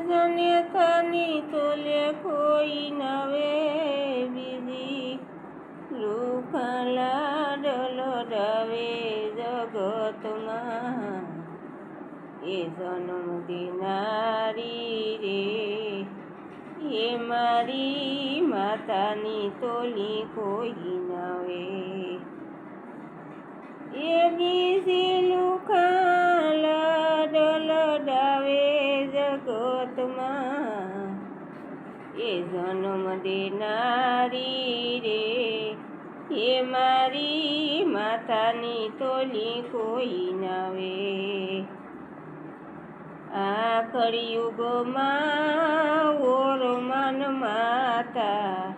જનેતાની તોલે કોઈ નવે બીજી રૂખા લાડલો ડાવે જગતમાં એ જન્મ દેનારી રે એ મારી માતાની તોલી કોઈ નવે એ બીજી લુખા લાડલ ડાવે જગતમાં એ જન્મ દેનારી રે એ મારી માતાની તોલી કોઈ નવે આ કળિયુગમાં ઓરમાન માતા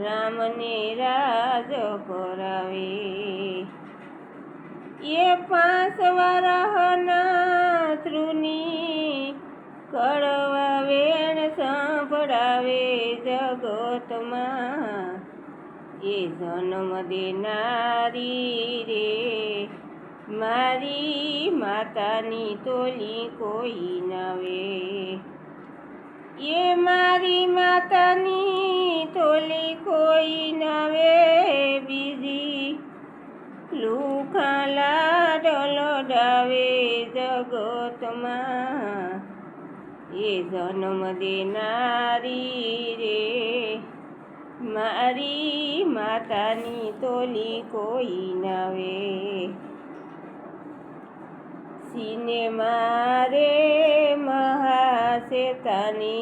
રામને રાજ કરાવે એ 5 વારહના તૃની કડવા વેણ સંભળાવે જગતમાં એ જન્મ દેનારી રે મારી માતાની તોલી કોઈ નવે એ મારી માતાની તોલી કોઈ નવે બીજી લુખા લાડલો ડાવે જગતમાં એ જન્મ દેનારી રે મારી માતાની તોલી કોઈ નવે સીને મારે મહાશેતાની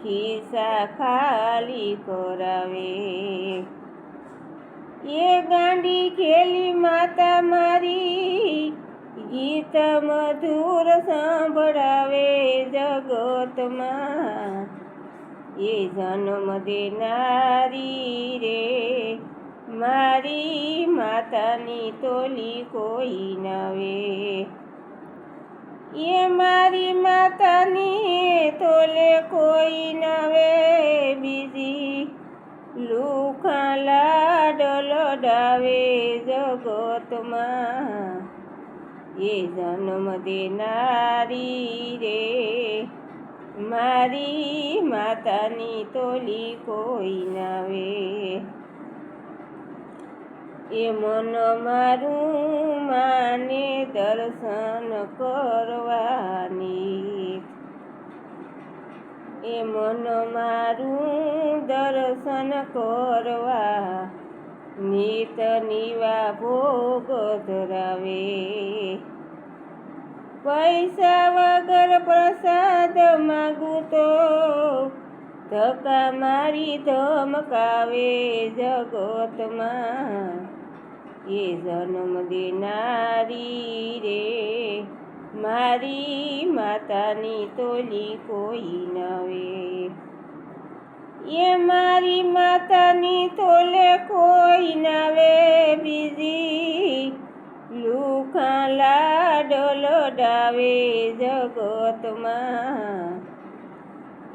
ખિસ્સા ખાલી કરાવે એ ગાંડી ખેલી માતા મારી ગીત મધુર સંભળાવે જગતમાં એ જન્મ દેનારી રે મારી માતાની તોલી કોઈ નવે એ મારી માતાની તોલે કોઈ નવે બીજી લુખા લાડલો ડાવે જગતમાં એ જન્મ દેનારી રે મારી માતાની તોલી કોઈ નવે એ મન મારું માને દર્શન કરવાની એ મન મારું દર્શન કરવા નિત નિવા ભોગ ધરાવે પૈસા વગર પ્રસાદ માગું તો ધક્કા મારી ધમકાવે જગતમાં એ જન્મ દેનારી રે મારી માતાની તોલી કોઈ નવે એ મારી માતાની તોલે કોઈ નવે બીજી લુખા લાડલો ડાવે જગતમાં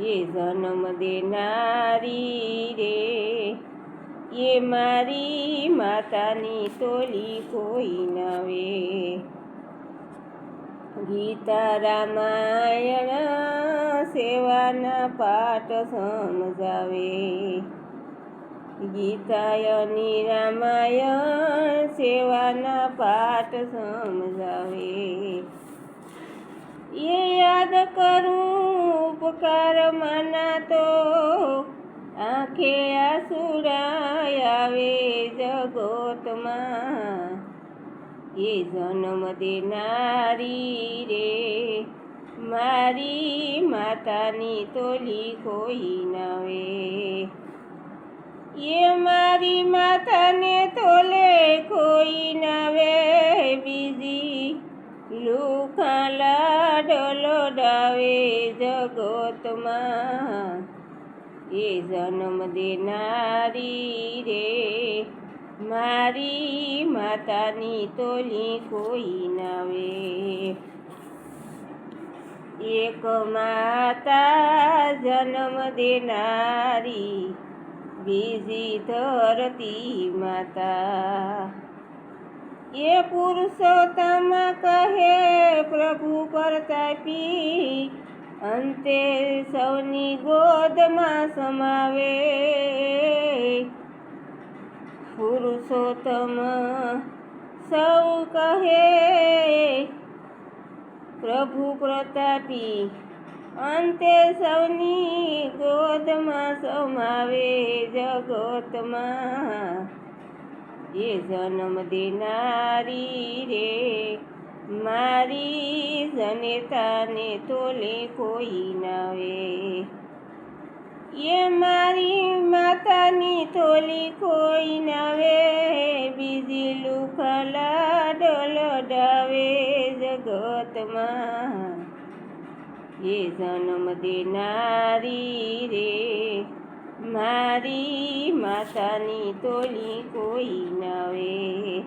એ જન્મ દેનારી રે એ મારી માતાની તોલી કોઈ નવે ગીતા રામાયણ સેવાના પાઠ સમજાવે ગીતાયની રામાયણ સેવાના પાઠ સમજાવે એ યાદ કરું ઉપકાર માના તો આંખે આસુરાય આવે જગતમાં એ જન્મ દેનારી રે મારી માતાની તોલી કોઈ નવે એ મારી માતાને તોલે કોઈ નવે બીજી લુખા લાડલો ડાવે જગતમાં એ જન્મ દેનારી રે મારી માતાની તોલી કોઈ નવે એક માતા જન્મ દેનારી બીજી ધરતી માતા એ પુરુષોત્તમ કહે પ્રભુ પ્રતાપી, અંતે સૌની ગોદમાં સમાવે. પુરુષોત્તમ સૌ કહે પ્રભુ પ્રતાપી, અંતે સૌની ગોદમાં સમાવે. જગતમાં એ જન્મ દેનારી રે, મારી જનેતાને તોલે કોઈ નાવે. એ મારી માતાની તોલી કોઈ નાવે, બીજી લુખલા ડોલડાવે. જગતમાં એ જન્મ દેનારી રે, મારી માતાની તોલી કોઈ નાવે.